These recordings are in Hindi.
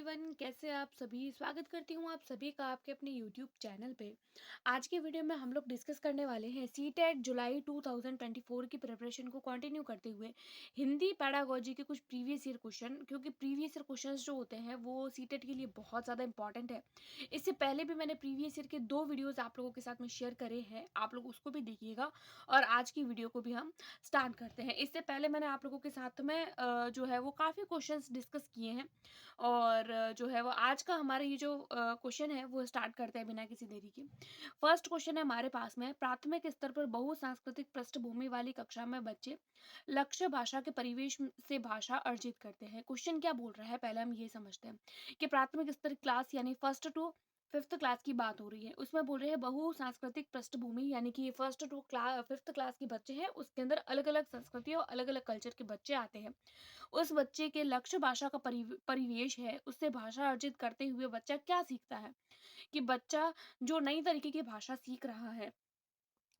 एवरीवन, कैसे आप सभी। स्वागत करती हूँ आप सभी का आपके अपने यूट्यूब चैनल पे। आज के वीडियो में हम लोग डिस्कस करने वाले हैं सीटेट जुलाई 2024 की प्रिपरेशन को कंटिन्यू करते हुए हिंदी पैडागोजी के कुछ प्रीवियस ईयर क्वेश्चन, क्योंकि प्रीवियस ईयर क्वेश्चंस जो होते हैं वो सीटेट के लिए बहुत ज़्यादा इंपॉर्टेंट है। इससे पहले भी मैंने प्रीवियस ईयर के 2 वीडियोज़ आप लोगों के साथ में शेयर करे हैं, आप लोग उसको भी देखिएगा। और आज की वीडियो को भी हम स्टार्ट करते हैं। इससे पहले मैंने आप लोगों के साथ में जो है वो काफ़ी क्वेश्चंस डिस्कस किए हैं। और जो है वो आज का हमारा ये जो क्वेश्चन है वो स्टार्ट करते हैं बिना किसी देरी के। फर्स्ट क्वेश्चन है हमारे पास में, प्राथमिक स्तर पर बहुसांस्कृतिक पृष्ठभूमि वाली कक्षा में बच्चे लक्ष्य भाषा के परिवेश से भाषा अर्जित करते हैं। क्वेश्चन क्या बोल रहा है, पहले हम ये समझते हैं कि प्राथमिक स्तर क्लास यानी फर्स्ट टू फिफ्थ क्लास की बात हो रही है। उसमें बोल रहे हैं बहुसांस्कृतिक पृष्ठभूमि, यानी कि ये first to class fifth class के बच्चे हैं, उसके अंदर अलग अलग संस्कृति और अलग अलग कल्चर के बच्चे आते हैं। उस बच्चे के लक्ष्य भाषा का परिवेश है, उससे भाषा अर्जित करते हुए बच्चा क्या सीखता है। कि बच्चा जो नई तरीके की भाषा सीख रहा है,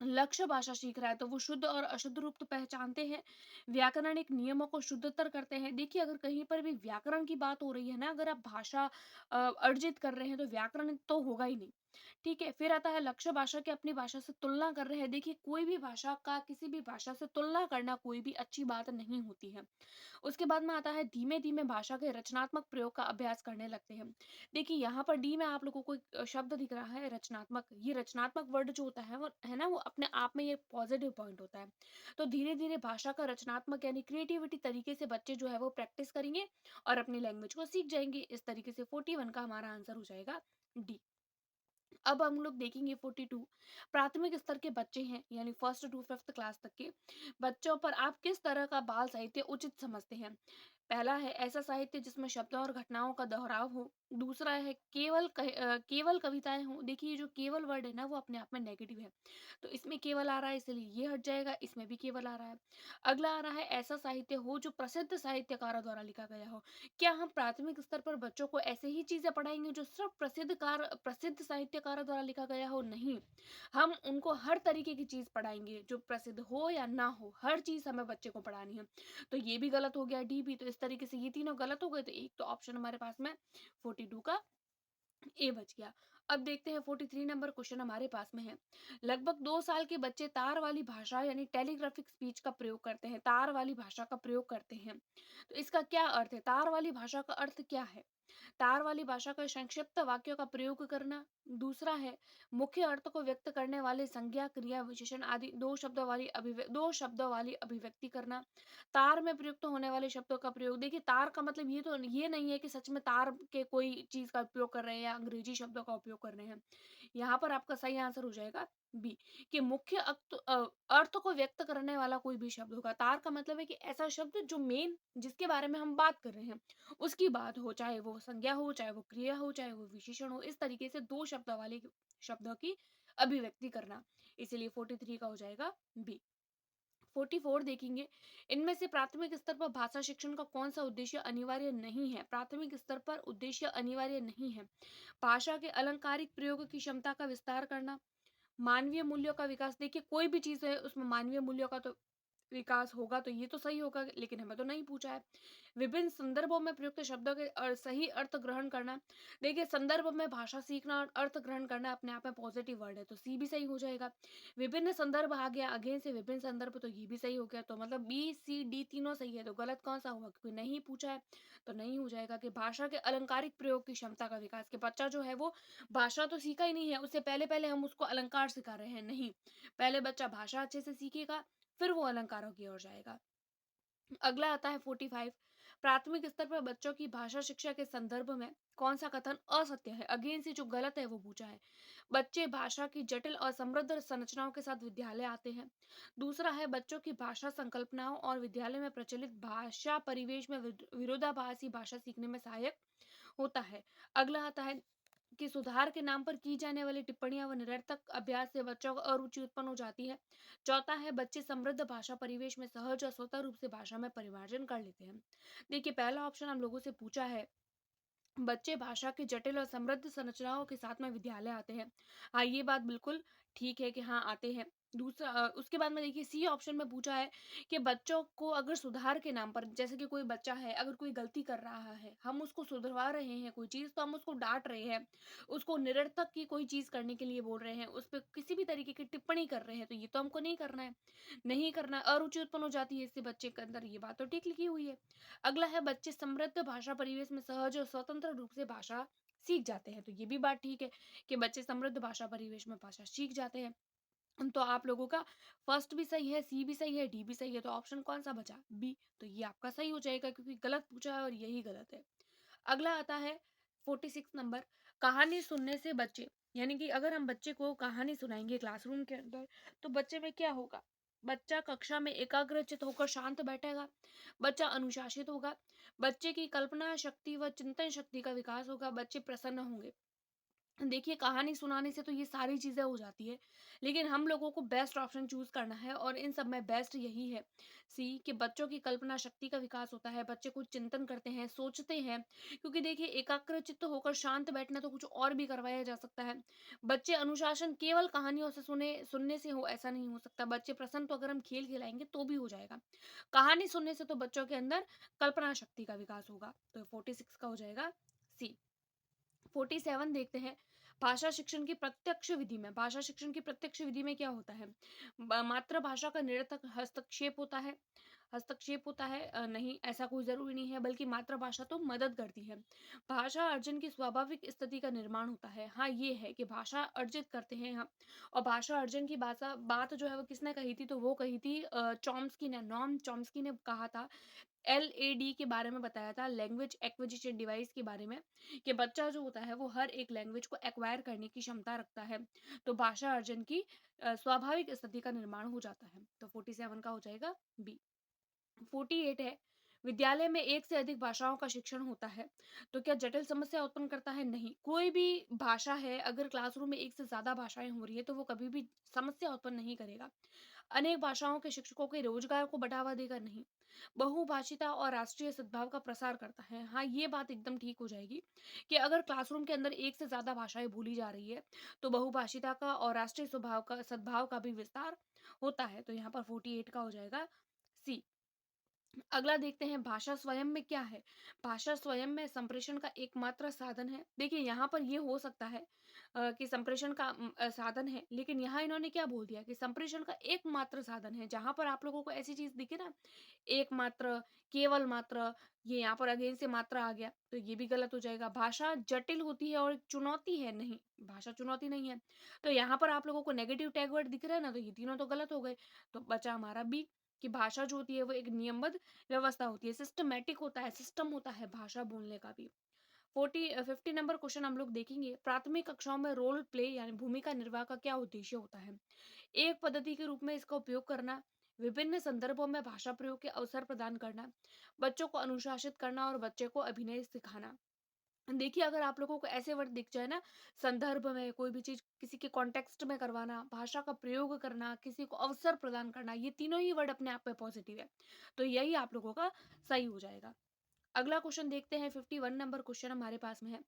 लक्ष्य भाषा सीख रहा है, तो वो शुद्ध और अशुद्ध रूप तो पहचानते हैं, व्याकरणिक नियमों को शुद्धतर करते हैं। देखिए, अगर कहीं पर भी व्याकरण की बात हो रही है ना, अगर आप भाषा अर्जित कर रहे हैं तो व्याकरण तो होगा ही नहीं। ठीक है, फिर आता है लक्ष्य भाषा की अपनी भाषा से तुलना कर रहे हैं। देखिए, कोई भी भाषा का किसी भी भाषा से तुलना करना कोई भी अच्छी बात नहीं होती है। उसके बाद में आता है धीमे धीमे भाषा के रचनात्मक प्रयोग का अभ्यास करने लगते हैं। देखिए, यहाँ पर डी में आप लोगों को एक शब्द दिख रहा है रचनात्मक। ये रचनात्मक वर्ड जो होता है वो है ना, वो अपने आप में ये पॉजिटिव पॉइंट होता है। तो धीरे धीरे भाषा का रचनात्मक यानी क्रिएटिविटी तरीके से बच्चे जो है वो प्रैक्टिस करेंगे और अपनी लैंग्वेज को सीख जाएंगे। इस तरीके से 41 का हमारा आंसर हो जाएगा डी। अब हम लोग देखेंगे 42। प्राथमिक स्तर के बच्चे हैं, यानी फर्स्ट टू फिफ्थ क्लास तक के बच्चों पर आप किस तरह का बाल साहित्य उचित समझते हैं। पहला है ऐसा साहित्य जिसमें शब्दों और घटनाओं का दोहराव हो। दूसरा है केवल कविताएं हों। देखिए, ये जो केवल वर्ड है ना वो अपने आप में नेगेटिव है, तो इसमें केवल आ रहा है इसलिए ये हट जाएगा, इसमें भी केवल आ रहा है। अगला आ रहा है ऐसा साहित्य हो जो प्रसिद्ध साहित्यकारों द्वारा लिखा गया हो। क्या हम प्राथमिक स्तर पर बच्चों को ऐसे ही चीजें पढ़ाएंगे जो सिर्फ प्रसिद्ध साहित्यकारों द्वारा लिखा गया हो? नहीं, हम उनको हर तरीके की चीज पढ़ाएंगे, जो प्रसिद्ध हो या ना हो, हर चीज हमें बच्चे को पढ़ानी है। तो ये भी गलत हो गया, डी भी। तो इस तरीके से ये तीनों गलत हो गए, तो एक तो ऑप्शन हमारे पास में 42 का ए बच गया। अब देखते हैं 43 नंबर क्वेश्चन हमारे पास में है। लगभग 2 साल के बच्चे तार वाली भाषा यानी टेलीग्राफिक स्पीच का प्रयोग करते हैं। तार वाली भाषा का प्रयोग करते हैं, तो इसका क्या अर्थ है? तार वाली भाषा का अर्थ क्या है? तार वाली भाषा का संक्षिप्त वाक्यों का प्रयोग करना। दूसरा है मुख्य अर्थ को व्यक्त करने वाले संज्ञा, क्रिया, विशेषण आदि दो शब्दों वाली अभिव्यक्ति करना। तार में प्रयुक्त होने वाले शब्दों का प्रयोग। देखिए, तार का मतलब ये नहीं है कि सच में तार के कोई चीज का उपयोग कर रहे हैं या अंग्रेजी शब्दों का उपयोग कर रहे हैं। यहाँ पर आपका सही आंसर हो जाएगा बी, कि मुख्य अर्थ को व्यक्त करने वाला कोई भी शब्द होगा। तार का मतलब है कि ऐसा शब्द जो मेन जिसके बारे में हम बात कर रहे हैं उसकी बात हो, चाहे वो संज्ञा हो, चाहे वो क्रिया हो, चाहे वो विशेषण हो। इस तरीके से दो शब्दों वाले शब्दों की अभिव्यक्ति करना। इसलिए 43 का हो जाएगा बी। 44 देखेंगे, इनमें से प्राथमिक स्तर पर भाषा शिक्षण का कौन सा उद्देश्य अनिवार्य नहीं है? प्राथमिक स्तर पर उद्देश्य अनिवार्य नहीं है। भाषा के अलंकारिक प्रयोग की क्षमता का विस्तार करना, मानवीय मूल्यों का विकास। देखिए, कोई भी चीज है उसमें मानवीय मूल्यों का तो विकास होगा, तो ये तो सही होगा, लेकिन हमें तो नहीं पूछा है। विभिन्न संदर्भों में प्रयुक्त शब्दों के सही अर्थ ग्रहण करना। देखिए, संदर्भ में भाषा सीखना और अर्थ ग्रहण करना अपने आप में पॉजिटिव वर्ड है, तो सी भी सही हो जाएगा। विभिन्न संदर्भ आ गया, अगेन से विभिन्न संदर्भ, तो ये भी सही हो गया। तो मतलब बी सी डी तीनों सही है, तो गलत कौन सा हुआ? क्योंकि नहीं पूछा है, तो नहीं हो जाएगा कि भाषा के अलंकारिक प्रयोग की क्षमता का विकास। के बच्चा जो है वो भाषा तो सीखा ही नहीं है, उससे पहले पहले हम उसको अलंकार सिखा रहे हैं। नहीं, पहले बच्चा भाषा अच्छे से सीखेगा, फिर वो अलंकारों की ओर जाएगा। अगला आता है 45। प्राथमिक स्तर पर बच्चों की भाषा शिक्षा के संदर्भ में कौन सा कथन असत्य है? अगेन से जो गलत है वो पूछा है। बच्चे भाषा की जटिल और समृद्ध संरचनाओं के साथ विद्यालय आते हैं। दूसरा है बच्चों की भाषा संकल्पनाओं और विद्यालय में प्रचलित भाषा परिवेश में विरोधाभासी भाषा सीखने में सहायक होता है। अगला आता है कि सुधार के नाम पर की जाने वाली टिप्पणियां व निरर्थक अभ्यास से बच्चों को अरुचि उत्पन्न हो जाती है। चौथा है बच्चे समृद्ध भाषा परिवेश में सहज और स्वतः रूप से भाषा में परिमार्जन कर लेते हैं। देखिए, पहला ऑप्शन हम लोगों से पूछा है, बच्चे भाषा की जटिल और समृद्ध संरचनाओं के साथ में विद्यालय आते हैं। हाँ, ये बात बिल्कुल ठीक है कि हाँ आते हैं। दूसरा उसके बाद में देखिए सी ऑप्शन में पूछा है कि बच्चों को अगर सुधार के नाम पर, जैसे कि कोई बच्चा है अगर कोई गलती कर रहा है, हम उसको सुधरवा रहे हैं कोई चीज़, तो हम उसको डाँट रहे हैं, उसको निरर्थक की कोई चीज़ करने के लिए बोल रहे हैं, उस पे किसी भी तरीके की टिप्पणी कर रहे हैं, तो ये तो हमको नहीं करना है। नहीं करना है, अरुचि उत्पन्न हो जाती है इससे बच्चे के अंदर, ये बात तो ठीक लिखी हुई है। अगला है बच्चे समृद्ध भाषा परिवेश में सहज और स्वतंत्र रूप से भाषा सीख जाते हैं, तो ये भी बात ठीक है कि बच्चे समृद्ध भाषा परिवेश में भाषा सीख जाते हैं। तो आप लोगों का फर्स्ट भी सही है, सी भी सही है, डी भी सही है, तो ऑप्शन कौन-सा बचा? बी। तो ये आपका सही हो जाएगा क्योंकि गलत पूछा है और यही गलत है। अगला आता है 46 नंबर, कहानी सुनने से बच्चे, यानी कि अगर हम बच्चे को कहानी सुनाएँगे क्लासरूम के अंदर, तो बच्चे में क्या होगा? बच्चा कक्षा में एकाग्रचित्त होकर शांत बैठेगा, बच्चा अनुशासित होगा, बच्चे की कल्पना शक्ति व चिंतन शक्ति का विकास होगा, बच्चे प्रसन्न होंगे। देखिए कहानी सुनाने से तो ये सारी चीज़ें हो जाती है, लेकिन हम लोगों को बेस्ट ऑप्शन चूज़ करना है और इन सब में बेस्ट यही है, सी, कि बच्चों की कल्पना शक्ति का विकास होता है, बच्चे कुछ चिंतन करते हैं, सोचते हैं, क्योंकि देखिए एकाग्रचित्त होकर शांत बैठना तो कुछ और भी करवाया जा सकता है। बच्चे अनुशासन केवल कहानियों से सुनने से हो ऐसा नहीं हो सकता, बच्चे प्रसन्न तो अगर हम खेल खिलाएँगे तो भी हो जाएगा। कहानी सुनने से तो बच्चों के अंदर कल्पना शक्ति का विकास होगा, तो 46 का हो जाएगा सी। 47 देखते हैं, भाषा शिक्षण की प्रत्यक्ष विधि में, भाषा शिक्षण की प्रत्यक्ष विधि में क्या होता है? मातृभाषा का निरर्थक हस्तक्षेप होता है, हस्तक्षेप होता है, नहीं ऐसा कोई जरूरी नहीं है, बल्कि मातृभाषा तो मदद करती है। भाषा अर्जन की स्वाभाविक स्थिति का निर्माण होता है, हाँ ये है कि भाषा अर्जित करते हैं हम। और भाषा अर्जन की भाषा बात जो है वो किसने कही थी, तो वो कही थी चॉम्स्की ने, नॉम चॉम्स्की ने कहा था, एलएडी के बारे में बताया था, लैंग्वेज एक्विजिशन डिवाइस के बारे में, कि बच्चा जो होता है वो हर एक लैंग्वेज को एक्वायर करने की क्षमता रखता है, तो भाषा अर्जन की स्वाभाविक स्थिति का निर्माण हो जाता है, तो 47 का हो जाएगा बी। 48 है, विद्यालय में एक से अधिक भाषाओं का शिक्षण होता है, तो क्या जटिल समस्या उत्पन्न करता है? नहीं, कोई भी भाषा है अगर क्लासरूम में एक से ज्यादा भाषाएं हो रही है तो वो कभी भी समस्या उत्पन्न नहीं करेगा। अनेक भाषाओं के शिक्षकों के रोजगार को बढ़ावा देगा? नहीं, बहुभाषिता और राष्ट्रीय सद्भाव का प्रसार करता है, हाँ ये बात एकदम ठीक हो जाएगी कि अगर क्लासरूम के अंदर एक से ज्यादा भाषाएं बोली जा रही है तो बहुभाषिता का और राष्ट्रीय स्वभाव का सद्भाव का भी विस्तार होता है, तो यहाँ पर 48 का हो जाएगा सी। अगला देखते हैं, भाषा स्वयं में क्या है? भाषा स्वयं में संप्रेषण का एकमात्र साधन है। देखिए यहाँ पर ये हो सकता है कि संप्रेषण का साधन है, लेकिन यहाँ इन्होंने क्या बोल दिया कि संप्रेषण का एकमात्र साधन है। जहां पर आप लोगों को ऐसी चीज दिखे ना, एकमात्र, केवल मात्र, ये यहाँ पर अगेन से मात्रा आ गया, तो ये भी गलत हो जाएगा। भाषा जटिल होती है और एक चुनौती है? नहीं, भाषा चुनौती नहीं है। तो यहाँ पर आप लोगों को नेगेटिव टैग वर्ड दिख रहा है ना, तो ये तीनों तो गलत हो गए। तो बचा हमारा बी, कि भाषा जो होती है वो एक नियमबद्ध व्यवस्था होती है, सिस्टमैटिक होता है, सिस्टम होता है भाषा बोलने का भी। 50 नंबर क्वेश्चन हम लोग देखेंगे, प्राथमिक कक्षाओं में रोल प्ले यानी भूमिका निर्वाह का क्या उद्देश्य होता है? एक पद्धति के रूप में इसका उपयोग करना, विभिन्न संदर्भों में भाषा प्रयोग के अवसर प्रदान करना, बच्चों को अनुशासित करना और बच्चे को अभिनय सिखाना। देखिए अगर आप लोगों को ऐसे वर्ड दिख जाए ना, संदर्भ में कोई भी चीज किसी के कॉन्टेक्स्ट में करवाना, भाषा का प्रयोग करना, किसी को अवसर प्रदान करना, ये तीनों ही वर्ड अपने आप में पॉजिटिव है, तो यही आप लोगों का सही हो जाएगा। अगला क्वेश्चन देखते हैं, 51 नंबर क्वेश्चन हमारे पास में है,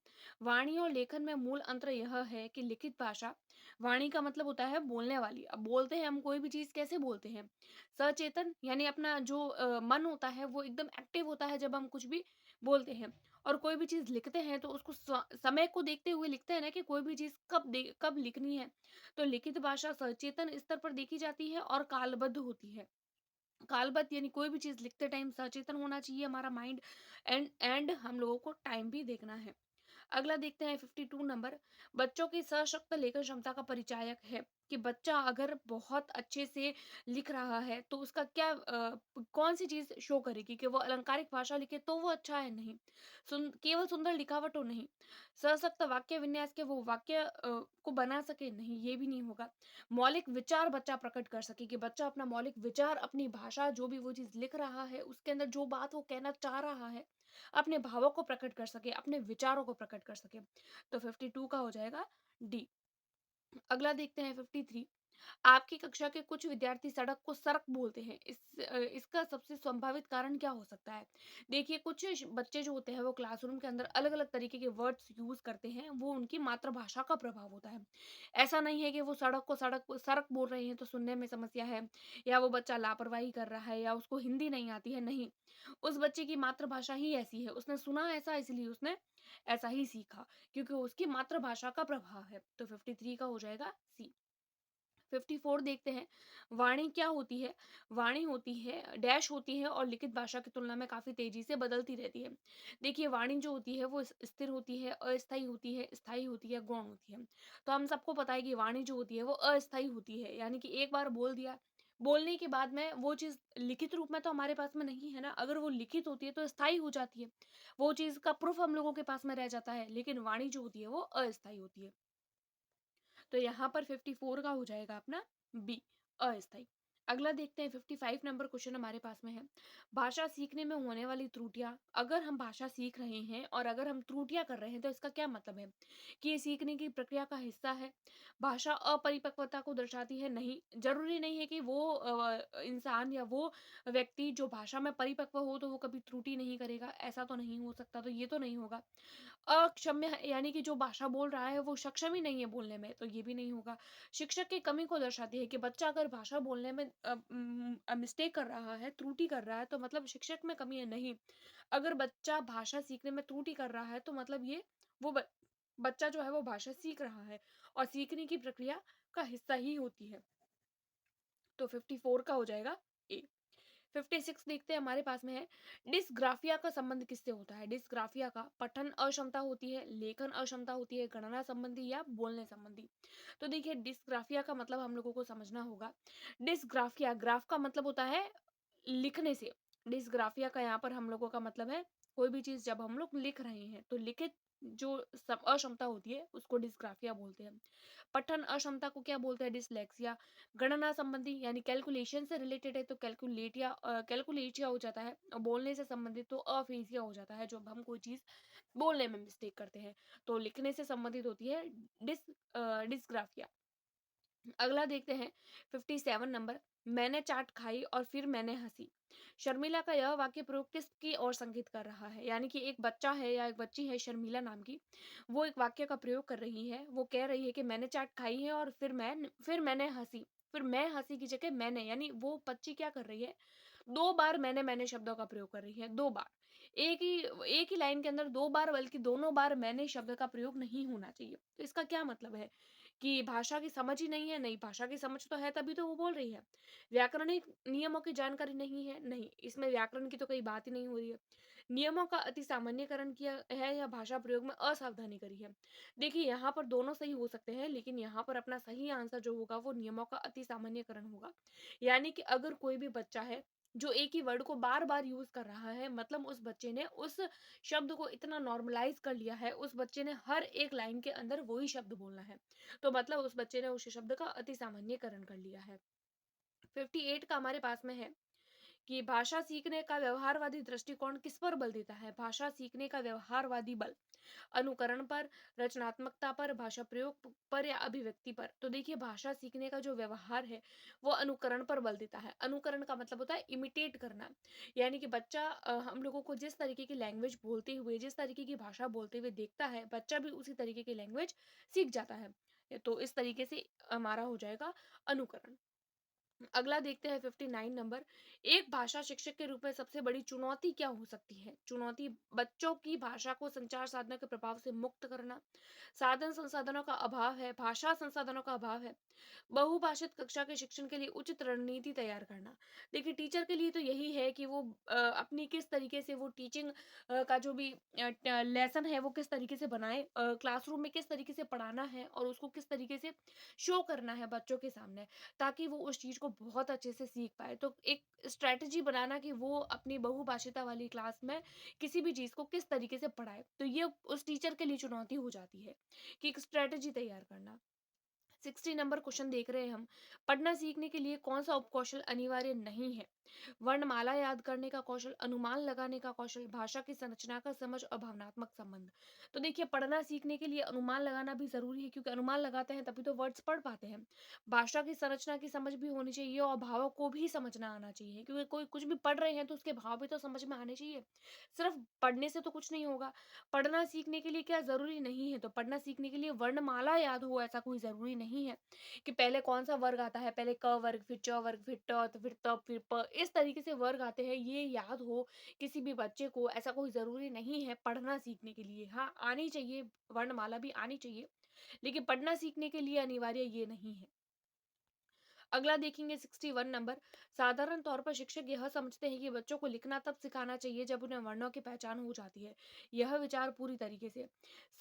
वाणी और लेखन में मूल अंतर यह है कि लिखित भाषा, वाणी का मतलब होता है बोलने वाली, अब बोलते हैं हम कोई भी चीज कैसे बोलते हैं? सचेतन, यानी अपना जो मन होता है वो एकदम एक्टिव होता है जब हम कुछ भी बोलते हैं। और कोई भी चीज लिखते हैं तो उसको समय को देखते हुए लिखते हैं ना, कि कोई भी चीज कब लिखनी है। तो लिखित भाषा सचेतन स्तर पर देखी जाती है और कालबद्ध होती है। कालबद्ध यानी कोई भी चीज लिखते टाइम सचेतन होना चाहिए हमारा माइंड, एंड हम लोगों को टाइम भी देखना है। अगला देखते हैं 52 नंबर, बच्चों की सशक्त लेखन क्षमता का परिचायक है, कि बच्चा अगर बहुत अच्छे से लिख रहा है तो उसका क्या कौन सी चीज शो करेगी, कि वो अलंकारिक भाषा लिखे तो वो अच्छा है? नहीं, केवल सुंदर लिखावट हो? नहीं, सशक्त वाक्य विन्यास के वो वाक्य को बना सके? नहीं, ये भी नहीं होगा। मौलिक विचार बच्चा प्रकट कर सके, कि बच्चा अपना मौलिक विचार, अपनी भाषा, जो भी वो चीज लिख रहा है उसके अंदर जो बात वो कहना चाह रहा है, अपने भावों को प्रकट कर सके, अपने विचारों को प्रकट कर सके, तो 52 का हो जाएगा डी। अगला देखते हैं 53, आपकी कक्षा के कुछ विद्यार्थी सड़क को सड़क बोलते हैं। इसका सबसे संभावित कारण क्या हो सकता है? देखिए, कुछ बच्चे जो होते हैं वो क्लासरूम के अंदर अलग-अलग तरीके के वर्ड्स यूज़ करते हैं, वो उनकी मातृभाषा का प्रभाव होता है। ऐसा नहीं है कि वो सड़क को सड़क बोल रहे हैं तो सुनने में समस्या है, या वो बच्चा लापरवाही कर रहा है, या उसको हिंदी नहीं आती है, नहीं। उस बच्चे की मातृभाषा ही ऐसी है, उसने सुना ऐसा इसलिए उसने ऐसा ही सीखा, क्योंकि उसकी मातृभाषा का प्रभाव है। तो 53 का हो जाएगा सी। 54 देखते हैं। वाणी क्या होती है? वाणी होती है, डैश होती है और लिखित भाषा की तुलना में काफ़ी तेज़ी से बदलती रहती है। देखिए, वाणी जो होती है वो स्थिर होती है, अस्थायी होती है, स्थायी होती है, गौण होती है। तो हम सबको पता है कि वाणी जो होती है वो अस्थायी होती है, यानी कि एक बार बोल दिया, बोलने के बाद में वो चीज़ लिखित रूप में तो हमारे पास में नहीं है ना, अगर वो लिखित होती है तो स्थायी हो जाती है। वो चीज़ का प्रूफ हम लोगों के पास में रह जाता है, लेकिन वाणी जो होती है वो अस्थायी होती है। तो यहाँ पर 54 का हो जाएगा अपना बी, अस्थायी। अगला देखते हैं, 55 नंबर क्वेश्चन हमारे पास में है। भाषा सीखने में होने वाली त्रुटियां। अगर हम भाषा सीख रहे हैं और अगर हम त्रुटियां कर रहे हैं तो इसका क्या मतलब है? कि ये सीखने की प्रक्रिया का हिस्सा है। भाषा अपरिपक्वता को दर्शाती है? नहीं, जरूरी नहीं है कि वो इंसान या वो व्यक्ति जो भाषा में परिपक्व हो तो वो कभी त्रुटि नहीं करेगा, ऐसा तो नहीं हो सकता, तो ये तो नहीं होगा। अक्षम्य है, यानी कि जो भाषा बोल रहा है वो सक्षम ही नहीं है बोलने में, तो ये भी नहीं होगा। शिक्षक की कमी को दर्शाती है कि बच्चा अगर भाषा बोलने में मिस्टेक कर रहा है, त्रुटि कर रहा है, तो मतलब शिक्षक में कमी है, नहीं। अगर बच्चा भाषा सीखने में त्रुटि कर रहा है तो मतलब ये वो बच्चा जो है वो भाषा सीख रहा है और सीखने की प्रक्रिया का हिस्सा ही होती है। तो 54 का हो जाएगा ए। 56 देखते हैं हमारे पास में है। डिस्ग्राफिया का संबंध किससे होता है? डिस्ग्राफिया का पठन अक्षमता होती है, लेखन अक्षमता होती है, गणना संबंधी या बोलने संबंधी। तो देखिए, डिस्ग्राफिया का मतलब हम लोगों को समझना होगा। डिस्ग्राफिया, ग्राफ का मतलब होता है लिखने से। डिस्ग्राफिया का यहाँ पर हम लोगों का मतलब है कोई भी चीज जब हम लोग लिख रहे हैं तो लिखित जो अक्षमता होती है उसको डिस्ग्राफिया बोलते हैं। पठन अक्षमता को क्या बोलते हैं? डिसलेक्सिया। गणना संबंधी यानी कैलकुलेशन से रिलेटेड है तो कैलकुलेटिया हो जाता है, और बोलने से संबंधित तो अफेजिया हो जाता है, जब हम कोई चीज बोलने में मिस्टेक करते हैं। तो लिखने से संबंधित होती है डिस्ग्राफिया। अगला देखते हैं, 57 नंबर। मैंने चाट खाई और फिर मैंने हंसी। शर्मिला का यह वाक्य प्रयोग किसकी ओर संकेत कर रहा है? यानी कि एक बच्चा है या एक बच्ची है शर्मिला नाम की, वो एक वाक्य का प्रयोग कर रही है, वो कह रही है कि मैंने चाट खाई है और फिर मैंने हंसी। फिर मैं हंसी की जगह मैंने, यानी वो बच्ची क्या कर रही है, दो बार मैंने शब्दों का प्रयोग कर रही है, दो बार। एक ही लाइन के अंदर दो बार, बल्कि दोनों बार मैंने शब्द का प्रयोग नहीं होना चाहिए। तो इसका क्या मतलब है? कि भाषा की समझ ही नहीं है? नहीं, भाषा की समझ तो है तभी तो वो बोल रही है। व्याकरणिक नियमों की जानकारी नहीं है? नहीं, इसमें व्याकरण की तो कोई बात ही नहीं हो रही है। नियमों का अति सामान्यकरण किया है या भाषा प्रयोग में असावधानी करी है? देखिए, यहाँ पर दोनों सही हो सकते हैं, लेकिन यहाँ पर अपना सही आंसर जो होगा वो नियमों का अति सामान्यकरण होगा। यानी कि अगर कोई भी बच्चा है जो एक ही वर्ड को बार बार यूज कर रहा है, मतलब उस बच्चे ने उस शब्द को इतना नॉर्मलाइज कर लिया है, उस बच्चे ने हर एक लाइन के अंदर वही शब्द बोलना है, तो मतलब उस बच्चे ने उस शब्द का अति सामान्यकरण कर लिया है। 58 का हमारे पास में है कि भाषा सीखने का व्यवहारवादी दृष्टिकोण किस पर बल देता है? भाषा सीखने का व्यवहारवादी बल अनुकरण पर, रचनात्मकता पर, भाषा प्रयोग पर या अभिव्यक्ति पर? तो देखिए, भाषा सीखने का जो व्यवहार है वो अनुकरण पर बल देता है। अनुकरण का मतलब होता है इमिटेट करना, यानी कि बच्चा हम लोगों को जिस तरीके की लैंग्वेज बोलते हुए, जिस तरीके की भाषा बोलते हुए देखता है, बच्चा भी उसी तरीके की लैंग्वेज सीख जाता है। तो इस तरीके से हमारा हो जाएगा अनुकरण। अगला देखते हैं, 59 नंबर। एक भाषा शिक्षक के रूप में सबसे बड़ी चुनौती क्या हो सकती है? चुनौती, बच्चों की भाषा को संचार साधनों के प्रभाव से मुक्त करना, साधन संसाधनों का अभाव है, भाषा संसाधनों का अभाव है, बहुभाषित कक्षा के शिक्षण के लिए उचित रणनीति तैयार करना। देखिए, टीचर के लिए तो यही है कि वो अपनी किस तरीके से वो टीचिंग का जो भी लेसन है वो किस तरीके से बनाए, क्लासरूम में किस तरीके से पढ़ाना है और उसको किस तरीके से शो करना है बच्चों के सामने, ताकि वो उस चीज़ को बहुत अच्छे से सीख पाए। तो एक स्ट्रैटेजी बनाना कि वो अपनी बहुभाषिता वाली क्लास में किसी भी चीज़ को किस तरीके से पढ़ाए, तो ये उस टीचर के लिए चुनौती हो जाती है कि एक स्ट्रैटेजी तैयार करना। 60 नंबर क्वेश्चन देख रहे हैं हम। पढ़ना सीखने के लिए कौन सा उपकौशल अनिवार्य नहीं है? वर्णमाला याद करने का कौशल, अनुमान लगाने का कौशल, भाषा की संरचना का समझ और भावनात्मक संबंध। तो देखिए, पढ़ना सीखने के लिए अनुमान लगाना भी ज़रूरी है, क्योंकि अनुमान लगाते हैं तभी तो वर्ड्स पढ़ पाते हैं। भाषा की संरचना की समझ भी होनी चाहिए और भावों को भी समझना आना चाहिए, क्योंकि कोई कुछ भी पढ़ रहे हैं तो उसके भाव भी तो समझ में आने चाहिए। सिर्फ पढ़ने से तो कुछ नहीं होगा। पढ़ना सीखने के लिए क्या ज़रूरी नहीं है, तो पढ़ना सीखने के लिए वर्णमाला याद हो ऐसा कोई ज़रूरी नहीं है, कि पहले कौन-सा वर्ग आता है, पहले क वर्ग, फिर च वर्ग, फिर ट, तो फिर त, फिर प, इस तरीके से वर्ग आते हैं, ये याद हो किसी भी बच्चे को, ऐसा कोई ज़रूरी नहीं है पढ़ना सीखने के लिए। हाँ, आनी चाहिए, वर्णमाला भी आनी चाहिए, लेकिन पढ़ना सीखने के लिए अनिवार्य ये नहीं है। अगला देखेंगे 61 नंबर। साधारण तौर पर शिक्षक यह समझते हैं कि बच्चों को लिखना तब सिखाना चाहिए जब उन्हें वर्णों की पहचान हो जाती है। यह विचार पूरी तरीके से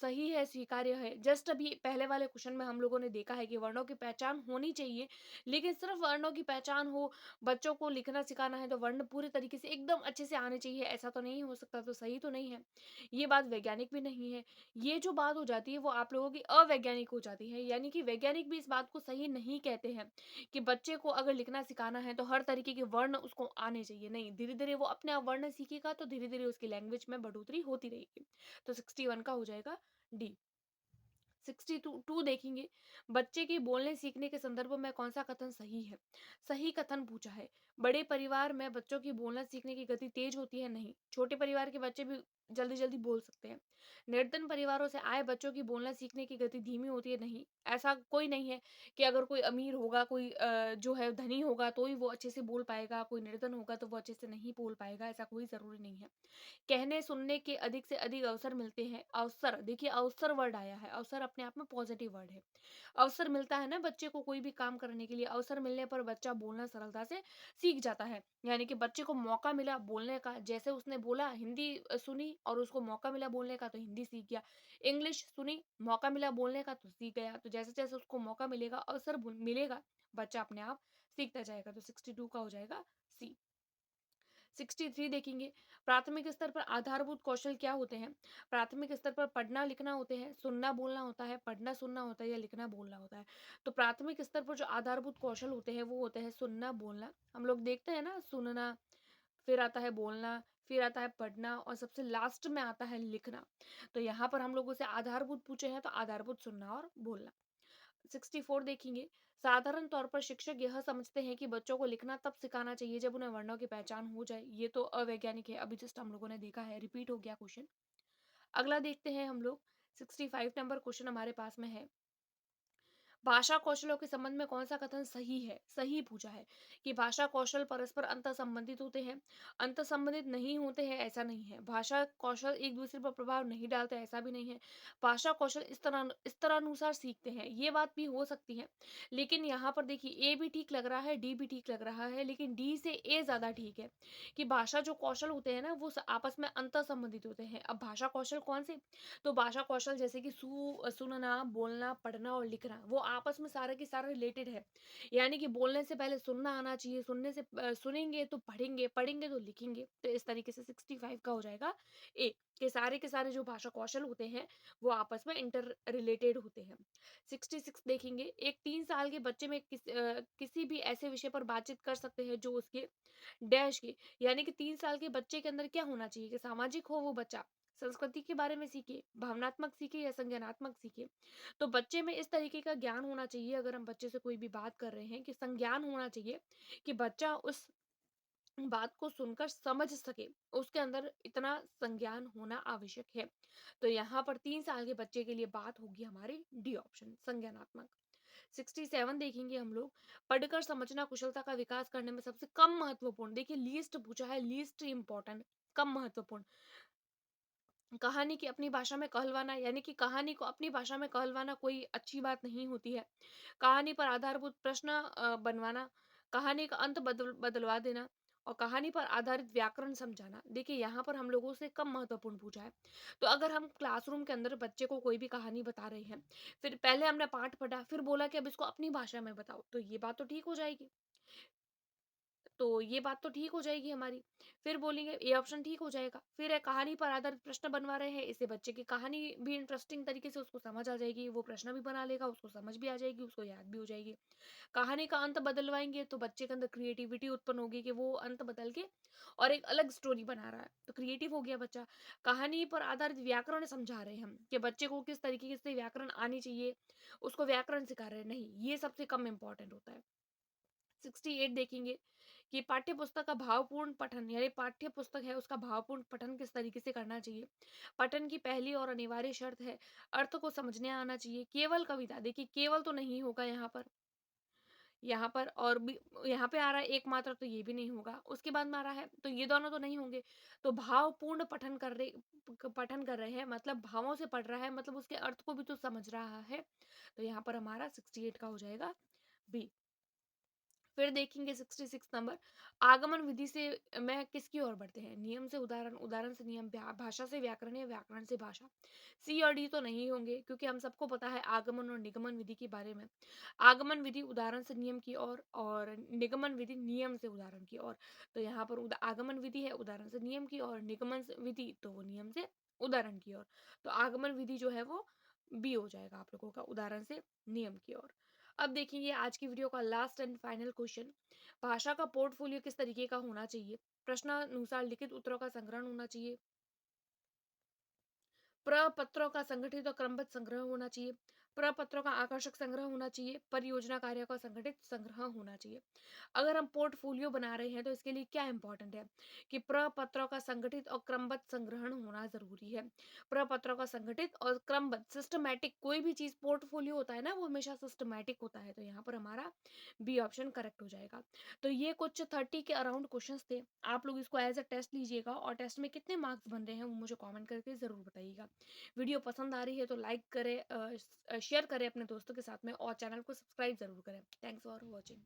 सही है, स्वीकार्य है। जस्ट अभी पहले वाले क्वेश्चन में हम लोगों ने देखा है कि वर्णों की पहचान होनी चाहिए, लेकिन सिर्फ वर्णों की पहचान हो, बच्चों को लिखना सिखाना है तो वर्ण पूरी तरीके से एकदम अच्छे से आने चाहिए, ऐसा तो नहीं हो सकता, तो सही तो नहीं है। ये बात वैज्ञानिक भी नहीं है। ये जो बात हो जाती है वो आप लोगों की अवैज्ञानिक हो जाती है, यानी कि वैज्ञानिक भी इस बात को सही नहीं कहते हैं कि बच्चे को अगर लिखना सिखाना है तो हर तरीके के वर्ण उसको आने चाहिए। नहीं, धीरे-धीरे वो अपने आप वर्ण सीखेगा तो धीरे-धीरे उसकी लैंग्वेज में बढ़ोतरी होती रहेगी। तो 61 का हो जाएगा डी। 62 देखेंगे, बच्चे के बोलने सीखने के संदर्भ में कौन-सा कथन सही है? सही कथन पूछा है। बड़े परिवार में बच्चों की बोलना सीखने की गति तेज होती है? नहीं। छोटे परिवार के बच्चे भी जल्दी-जल्दी बोल सकते हैं। निर्धन परिवारों से आए बच्चों की बोलना सीखने की गति धीमी होती है? नहीं। ऐसा कोई नहीं है कि अगर कोई अमीर होगा, कोई जो है धनी होगा तो ही वो अच्छे से बोल पाएगा, कोई निर्धन होगा तो वो अच्छे से नहीं बोल पाएगा, ऐसा कोई ज़रूरी नहीं है। कहने सुनने के अधिक से अधिक अवसर मिलते हैं। अवसर, देखिए अवसर वर्ड आया है, अवसर अपने आप में पॉजिटिव वर्ड है। अवसर मिलता है ना बच्चे को कोई भी काम करने के लिए, अवसर मिलने पर बच्चा बोलना सरलता से सीख जाता है। यानी कि बच्चे को मौका मिला बोलने का, जैसे उसने बोला हिंदी सुनी और उसको मौका मिला बोलने का तो हिंदी सीख गया। इंग्लिश सुनी, मौका मिला बोलने का तो सीख गया। तो जैसे-जैसे उसको मौका मिलेगा, अवसर मिलेगा, बच्चा अपने आप सीखता जाएगा। तो 62 का हो जाएगा सी। 63 देखेंगे, प्राथमिक स्तर पर आधारभूत कौशल क्या होते हैं? प्राथमिक स्तर पर पढ़ना लिखना होते हैं, सुनना बोलना होता है, पढ़ना सुनना होता है या लिखना बोलना होता है। तो प्राथमिक स्तर पर जो आधारभूत कौशल होते हैं वो होते हैं सुनना बोलना। हम लोग देखते हैं ना, सुनना, फिर आता है बोलना, फिर आता है पढ़ना और सबसे लास्ट में आता है लिखना। तो यहाँ पर हम लोगों से आधारभूत पूछे हैं तो आधारभूत सुनना और बोलना। 64 देखेंगे, साधारण तौर पर शिक्षक यह समझते हैं कि बच्चों को लिखना तब सिखाना चाहिए जब उन्हें वर्णों की पहचान हो जाए। ये तो अवैज्ञानिक है, अभी जस्ट हम लोगों ने देखा है, रिपीट हो गया क्वेश्चन। अगला देखते हैं हम लोग। 65 नंबर क्वेश्चन हमारे पास में है, भाषा कौशलों के संबंध में कौन सा कथन सही है? सही पूछा है कि भाषा कौशल परस्पर अंतर संबंधित होते हैं, अंतर संबंधित नहीं होते हैं, ऐसा नहीं है। भाषा कौशल एक दूसरे पर प्रभाव नहीं डालते, ऐसा भी नहीं है। भाषा कौशल इस तरह अनुसार सीखते हैं, ये बात भी हो सकती है। लेकिन यहाँ पर देखिए, ए भी ठीक लग रहा है, डी भी ठीक लग रहा है, लेकिन डी से ए ज्यादा ठीक है, कि भाषा जो कौशल होते हैं ना वो आपस में अंतर संबंधित होते हैं। अब भाषा कौशल कौन से? तो भाषा कौशल जैसे कि सुनना, बोलना, पढ़ना और लिखना, वो आपस में सारे के सारे रिलेटेड है। यानी कि बोलने से पहले सुनना आना चाहिए, सुनने से सुनेंगे तो पढ़ेंगे, पढ़ेंगे तो लिखेंगे। तो इस तरीके से 65 का हो जाएगा ए, के सारे जो भाषा कौशल होते हैं वो आपस में इंटर रिलेटेड होते हैं। 66 देखेंगे, एक 3 साल के बच्चे में किसी भी ऐसे विषय पर बातचीत कर सकते हैं जो उसके डैश के, यानी कि 3 साल के बच्चे के अंदर क्या होना चाहिए कि सामाजिक हो वो बच्चा, संस्कृति के बारे में सीखे, भावनात्मक सीखे या संज्ञानात्मक सीखे। तो बच्चे में इस तरीके का ज्ञान होना चाहिए, अगर हम बच्चे से कोई भी बात कर रहे हैं, कि संज्ञान होना चाहिए, कि बच्चा उस बात को सुनकर समझ सके, उसके अंदर इतना संज्ञान होना आवश्यक है। तो यहाँ पर 3 साल के बच्चे के लिए बात होगी हमारी डी ऑप्शन, संज्ञानात्मक। 67 देखेंगे हम लोग, पढ़कर समझना कुशलता का विकास करने में सबसे कम महत्वपूर्ण, देखिए लीस्ट पूछा है, लीस्ट इंपॉर्टेंट, कम महत्वपूर्ण। कहानी की अपनी भाषा में कहलवाना, यानी कि कहानी को अपनी भाषा में कहलवाना कोई अच्छी बात नहीं होती है। कहानी पर आधारभूत प्रश्न बनवाना, कहानी का अंत बदलवा देना और कहानी पर आधारित व्याकरण समझाना। देखिए यहाँ पर हम लोगों से कम महत्वपूर्ण पूछा है। तो अगर हम क्लासरूम के अंदर बच्चे को कोई भी कहानी बता रहे हैं, फिर पहले हमने पाठ पढ़ा, फिर बोला कि अब इसको अपनी भाषा में बताओ, तो ये बात तो ठीक हो जाएगी। तो ये बात तो ठीक हो जाएगी हमारी। फिर बोलेंगे ए ऑप्शन ठीक हो जाएगा। फिर है कहानी पर आधारित प्रश्न बनवा रहे हैं, इससे बच्चे की कहानी भी इंटरेस्टिंग तरीके से उसको समझ आ जाएगी, वो प्रश्न भी बना लेगा, उसको समझ भी आ जाएगी, उसको याद भी हो जाएगी। कहानी का अंत बदलवाएँगे तो बच्चे के अंदर क्रिएटिविटी उत्पन्न होगी कि वो अंत बदल के और एक अलग स्टोरी बना रहा है, तो क्रिएटिव हो गया बच्चा। कहानी पर आधारित व्याकरण समझा रहे हैं हम कि बच्चे को किस तरीके से व्याकरण आनी चाहिए, उसको व्याकरण सिखा रहे हैं, नहीं, ये सबसे कम इम्पोर्टेंट होता है। 68 देखेंगे कि पाठ्य पुस्तक का भावपूर्ण पठन यानी पाठ्य पुस्तक है उसका भावपूर्ण पठन किस तरीके से करना चाहिए। पठन की पहली और अनिवार्य शर्त है अर्थ को समझने आना चाहिए। केवल कविता, देखिए केवल तो नहीं होगा यहाँ पर और भी यहाँ पे आ रहा है एकमात्र, तो ये भी नहीं होगा। उसके बाद में आ रहा है तो ये दोनों तो नहीं होंगे। तो भावपूर्ण पठन कर रहे हैं मतलब भावों से पढ़ रहा है मतलब उसके अर्थ को भी तो समझ रहा है। तो यहाँ पर हमारा 68 का हो जाएगा बी। फिर देखेंगे 66 नंबर, आगमन विधि से में किसकी ओर बढ़ते हैं? नियम से उदाहरण, उदाहरण से नियम, भाषा से व्याकरण या व्याकरण से भाषा। सी और डी तो नहीं होंगे क्योंकि हम सबको पता है आगमन और निगमन विधि के बारे में। आगमन विधि उदाहरण से नियम की ओर और निगमन विधि नियम से उदाहरण की ओर। तो यहाँ पर आगमन विधि है उदाहरण से नियम की ओर, निगमन विधि तो वो नियम से उदाहरण की ओर। तो आगमन विधि जो है वो बी हो जाएगा आप लोगों का, उदाहरण से नियम की ओर। अब देखिए आज की वीडियो का लास्ट एंड फाइनल क्वेश्चन, भाषा का पोर्टफोलियो किस तरीके का होना चाहिए? प्रश्नानुसार लिखित उत्तरों का संग्रहण होना चाहिए, प्रपत्रों का संगठित और क्रमबद्ध संग्रह होना चाहिए, प्रपत्रों का आकर्षक संग्रह होना चाहिए, परियोजना कार्यों का संगठित संग्रह होना चाहिए। अगर हम पोर्टफोलियो बना रहे हैं तो इसके लिए क्या इंपॉर्टेंट है कि प्रपत्रों का संगठित और क्रमबद्ध संग्रहण होना जरूरी है। प्रपत्रों का संगठित और क्रमबद्ध, सिस्टमैटिक, कोई भी चीज पोर्टफोलियो होता है ना वो हमेशा सिस्टमैटिक होता है, तो यहाँ पर हमारा बी ऑप्शन करेक्ट हो जाएगा। तो ये कुछ 30 के अराउंड क्वेश्चंस थे। आप लोग इसको एज अ टेस्ट लीजिएगा और टेस्ट में कितने मार्क्स बन रहे हैं वो मुझे कमेंट करके जरूर बताइएगा। वीडियो पसंद आ रही है तो लाइक करें, शेयर करें अपने दोस्तों के साथ में और चैनल को सब्सक्राइब जरूर करें। Thanks for watching.